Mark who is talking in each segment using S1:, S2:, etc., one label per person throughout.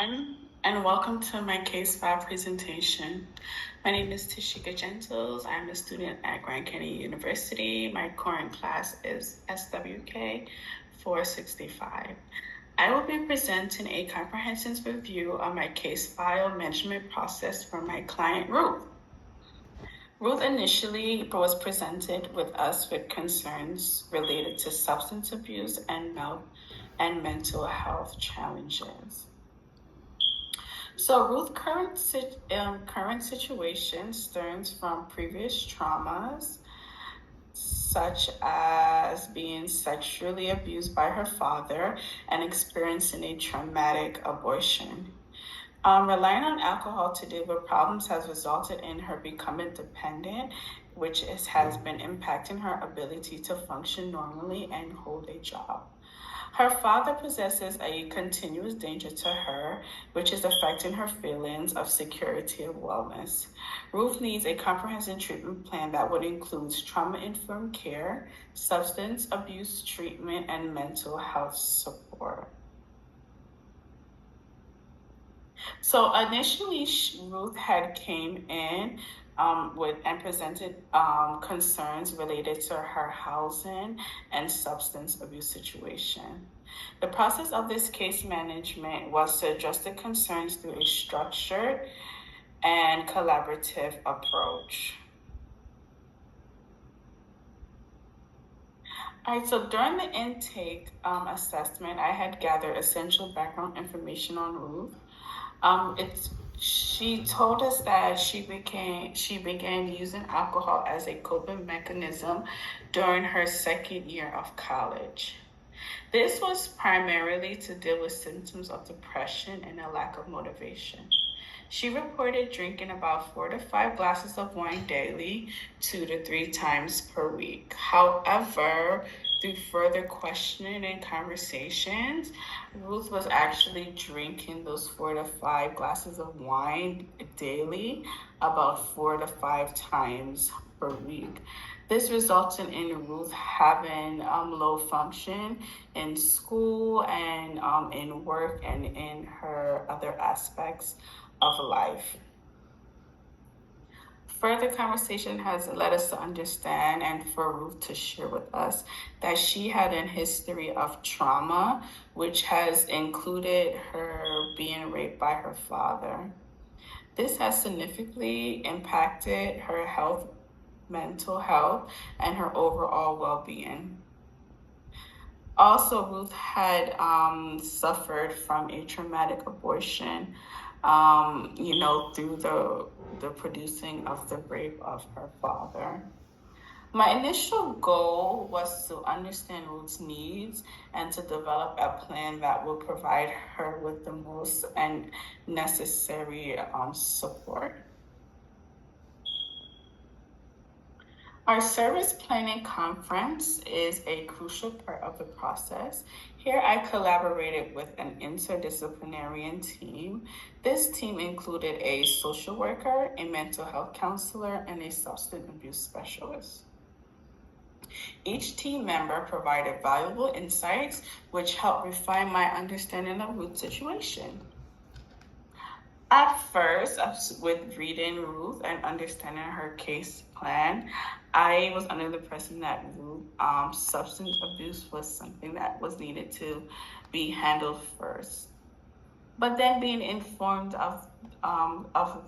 S1: everyone, and welcome to my Case File presentation. My name is Tashika Gentles. I'm a student at Grand Canyon University. My current class is SWK 465. I will be presenting a comprehensive review of my case file management process for my client, Ruth. Ruth initially was presented with us with concerns related to substance abuse and mental health challenges. So Ruth's current situation stems from previous traumas, such as being sexually abused by her father and experiencing a traumatic abortion. Relying on alcohol to deal with problems has resulted in her becoming dependent, which has been impacting her ability to function normally and hold a job. Her father possesses a continuous danger to her, which is affecting her feelings of security and wellness. Ruth needs a comprehensive treatment plan that would include trauma-informed care, substance abuse treatment, and mental health support. So initially, Ruth had came in and presented concerns related to her housing and substance abuse situation. The process of this case management was to address the concerns through a structured and collaborative approach. All right, so during the intake assessment, I had gathered essential background information on Ruth. She told us that she began using alcohol as a coping mechanism during her second year of college. This was primarily to deal with symptoms of depression and a lack of motivation. She reported drinking about 4 to 5 glasses of wine daily, 2 to 3 times per week. However, through further questioning and conversations, Ruth was actually drinking those 4 to 5 glasses of wine daily, about 4 to 5 times per week. This resulted in Ruth having low function in school and in work and in her other aspects of life. Further conversation has led us to understand and for Ruth to share with us that she had a history of trauma, which has included her being raped by her father. This has significantly impacted her health, mental health, and her overall well-being. Also, Ruth had suffered from a traumatic abortion, through the producing of the rape of her father. My initial goal was to understand Ruth's needs and to develop a plan that will provide her with the most and necessary support. Our service planning conference is a crucial part of the process. Here I collaborated with an interdisciplinary team. This team included a social worker, a mental health counselor, and a substance abuse specialist. Each team member provided valuable insights, which helped refine my understanding of Ruth's situation. At first, with reading Ruth and understanding her case plan, I was under the impression that substance abuse was something that was needed to be handled first. But then being informed of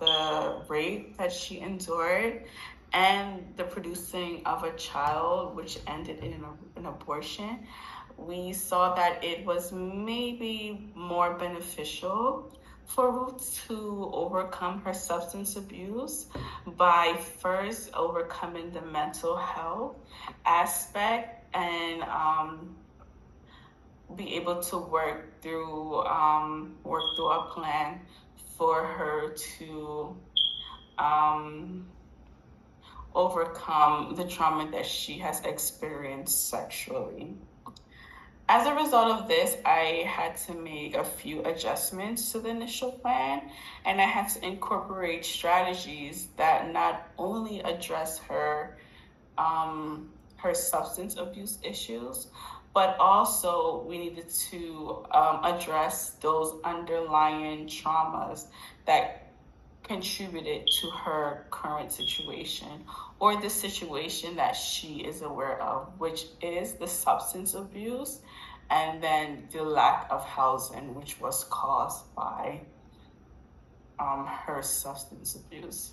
S1: the rape that she endured and the producing of a child, which ended in an abortion, we saw that it was maybe more beneficial for Ruth to overcome her substance abuse by first overcoming the mental health aspect and be able to work through a plan for her to overcome the trauma that she has experienced sexually. As a result of this, I had to make a few adjustments to the initial plan, and I had to incorporate strategies that not only address her substance abuse issues, but also we needed to address those underlying traumas that contributed to her current situation or the situation that she is aware of, which is the substance abuse and then the lack of housing, which was caused by her substance abuse.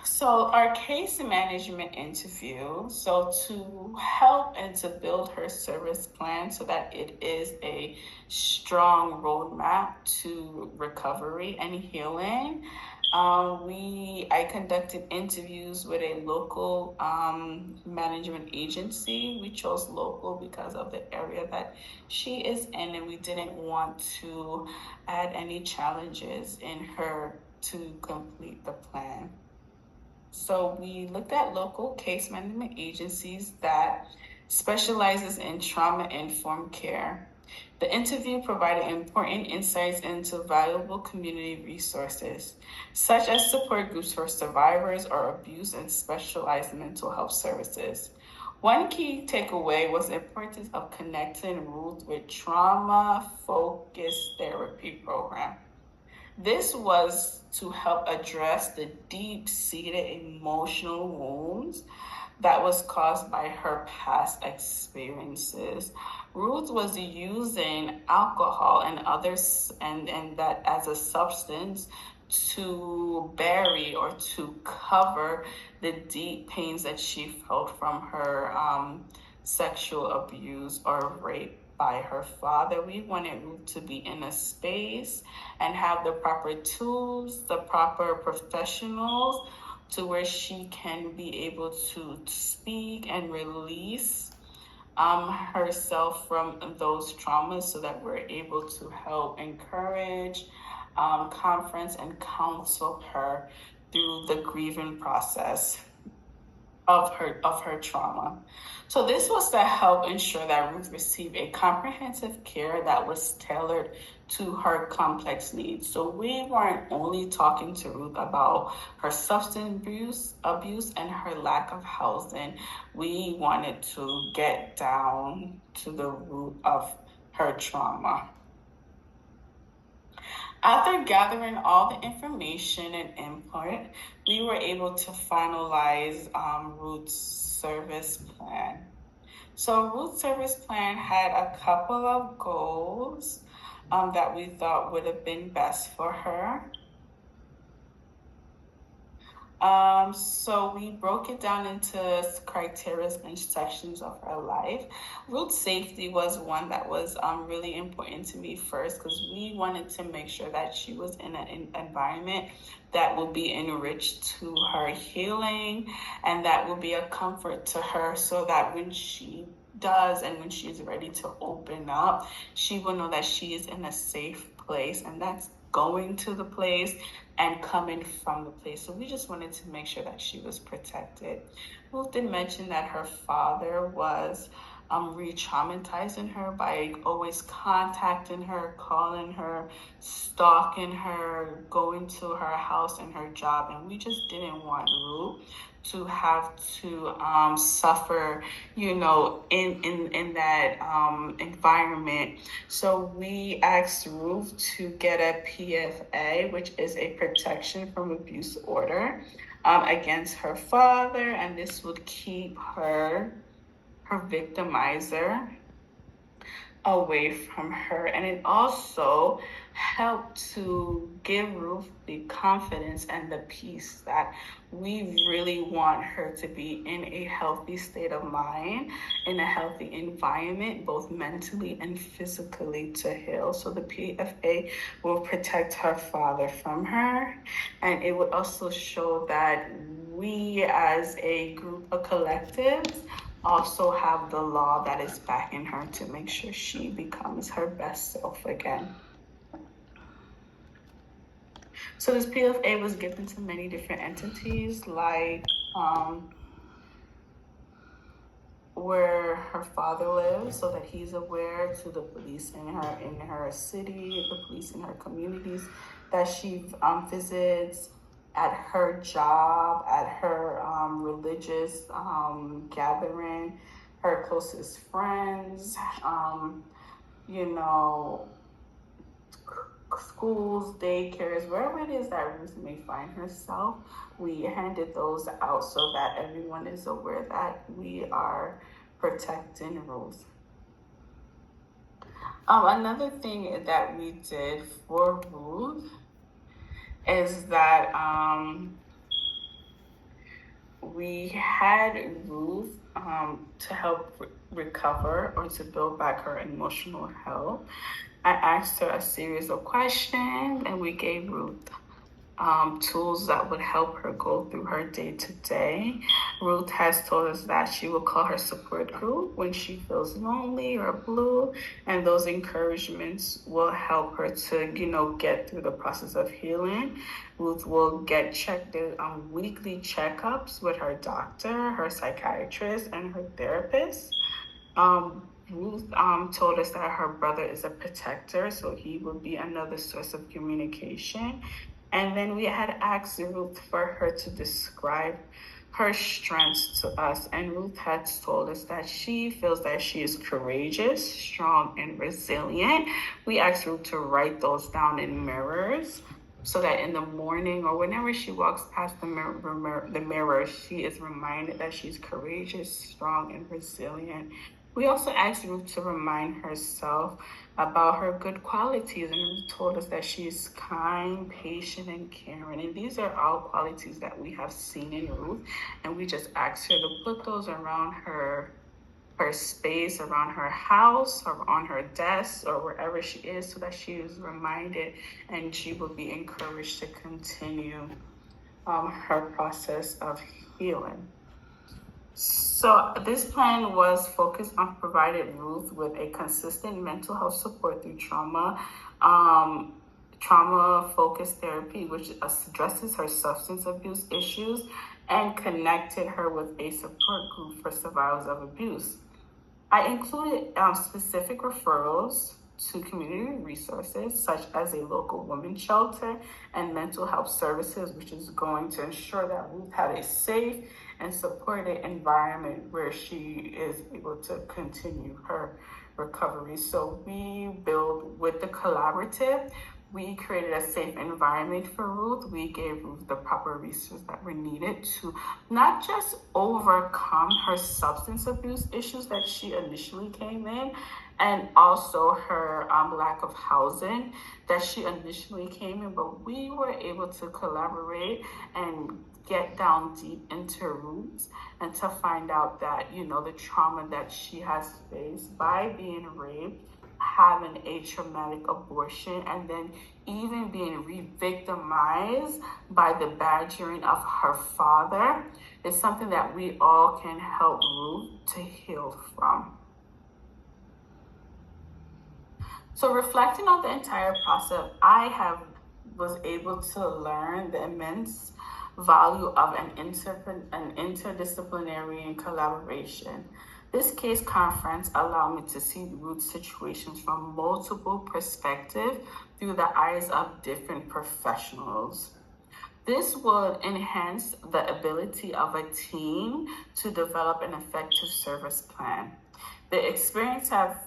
S1: So our case management interview, so to help and to build her service plan so that it is a strong roadmap to recovery and healing, I conducted interviews with a local management agency. We chose local because of the area that she is in, and we didn't want to add any challenges in her to complete the plan. So we looked at local case management agencies that specializes in trauma-informed care. The interview provided important insights into valuable community resources, such as support groups for survivors or abuse and specialized mental health services. One key takeaway was the importance of connecting Ruth with trauma-focused therapy program. This was to help address the deep-seated emotional wounds that was caused by her past experiences. Ruth was using alcohol and others and that as a substance to bury or to cover the deep pains that she felt from her sexual abuse or rape by her father. We wanted Ruth to be in a space and have the proper tools, the proper professionals to where she can be able to speak and release herself from those traumas so that we're able to help encourage, conference, and counsel her through the grieving process of her trauma. So this was to help ensure that Ruth received a comprehensive care that was tailored to her complex needs. So we weren't only talking to Ruth about her substance abuse and her lack of housing. We wanted to get down to the root of her trauma. After gathering all the information and input, we were able to finalize Ruth's service plan. So Ruth's service plan had a couple of goals that we thought would have been best for her. So we broke it down into criteria and sections of her life. Ruth's safety was one that was really important to me first, because we wanted to make sure that she was in an environment that will be enriched to her healing and that will be a comfort to her, so that when she does and when she's ready to open up, she will know that she is in a safe place, and that's going to the place and coming from the place. So we just wanted to make sure that she was protected. Ruth did mention that her father was re-traumatizing her by always contacting her, calling her, stalking her, going to her house and her job, and we just didn't want Ruth to have to suffer, in that environment. So we asked Ruth to get a PFA, which is a protection from abuse order, against her father, and this would keep her victimizer away from her. And it also helped to give Ruth the confidence and the peace that we really want her to be in a healthy state of mind, in a healthy environment, both mentally and physically, to heal. So the PFA will protect her father from her, and it would also show that we as a group of collectives also have the law that is backing her to make sure she becomes her best self again. So this PFA was given to many different entities, like where her father lives, so that he's aware, to the police in her city, the police in her communities that she visits, at her job, at her religious gathering, her closest friends, you know, schools, daycares, wherever it is that Ruth may find herself. We handed those out so that everyone is aware that we are protecting Ruth. Another thing that we did for Ruth is that we had Ruth to help recover or to build back her emotional health. I asked her a series of questions, and we gave Ruth tools that would help her go through her day to day. Ruth has told us that she will call her support group when she feels lonely or blue, and those encouragements will help her to, get through the process of healing. Ruth will get checked on weekly checkups with her doctor, her psychiatrist, and her therapist. Ruth told us that her brother is a protector, so he would be another source of communication. And then we had asked Ruth for her to describe her strengths to us. And Ruth had told us that she feels that she is courageous, strong, and resilient. We asked Ruth to write those down in mirrors so that in the morning or whenever she walks past the mirror, she is reminded that she's courageous, strong, and resilient. We also asked Ruth to remind herself about her good qualities, and Ruth told us that she's kind, patient, and caring. And these are all qualities that we have seen in Ruth, and we just asked her to put those around her space, around her house, or on her desk, or wherever she is, so that she is reminded and she will be encouraged to continue her process of healing. So this plan was focused on providing Ruth with a consistent mental health support through trauma-focused therapy, which addresses her substance abuse issues, and connected her with a support group for survivors of abuse. I included specific referrals to community resources such as a local women's shelter and mental health services, which is going to ensure that Ruth had a safe and supported environment where she is able to continue her recovery. So we build with the collaborative. We created a safe environment for Ruth. We gave Ruth the proper resources that were needed to not just overcome her substance abuse issues that she initially came in, and also her lack of housing that she initially came in, but we were able to collaborate and get down deep into roots and to find out that, the trauma that she has faced by being raped, having a traumatic abortion, and then even being re-victimized by the badgering of her father is something that we all can help Ruth to heal from. So reflecting on the entire process, I was able to learn the immense value of an interdisciplinary collaboration. This case conference allowed me to see Ruth's situations from multiple perspectives through the eyes of different professionals. This would enhance the ability of a team to develop an effective service plan. The experience have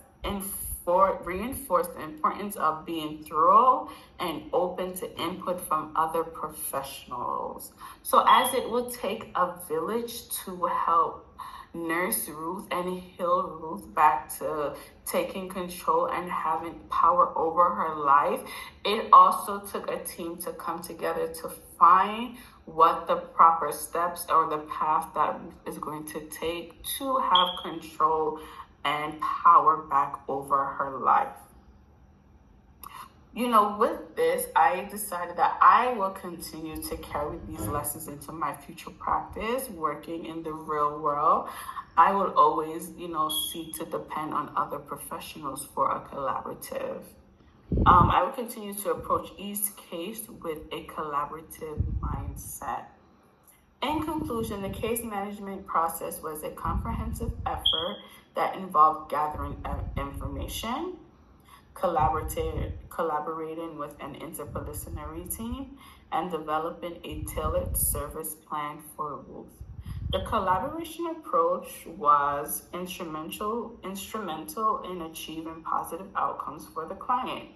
S1: reinforced the importance of being thorough and open to input from other professionals. So as it will take a village to help nurse Ruth and heal Ruth back to taking control and having power over her life, it also took a team to come together to find what the proper steps or the path that Ruth is going to take to have control and power back over her life. With this, I decided that I will continue to carry these lessons into my future practice, working in the real world. I will always, seek to depend on other professionals for a collaborative. I will continue to approach each case with a collaborative mindset. In conclusion, the case management process was a comprehensive effort that involved gathering information, collaborating with an interdisciplinary team, and developing a tailored service plan for Ruth. The collaboration approach was instrumental in achieving positive outcomes for the client.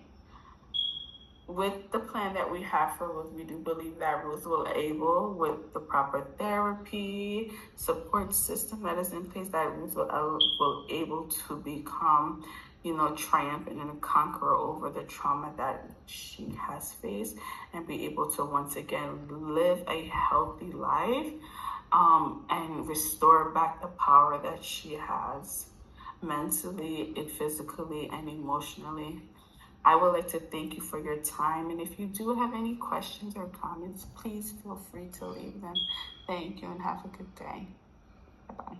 S1: With the plan that we have for Ruth, we do believe that Ruth will able, with the proper therapy, support system that is in place, that Ruth will able to become, triumphant and conquer over the trauma that she has faced, and be able to once again live a healthy life, and restore back the power that she has mentally, and physically, and emotionally. I would like to thank you for your time. And if you do have any questions or comments, please feel free to leave them. Thank you and have a good day. Bye-bye.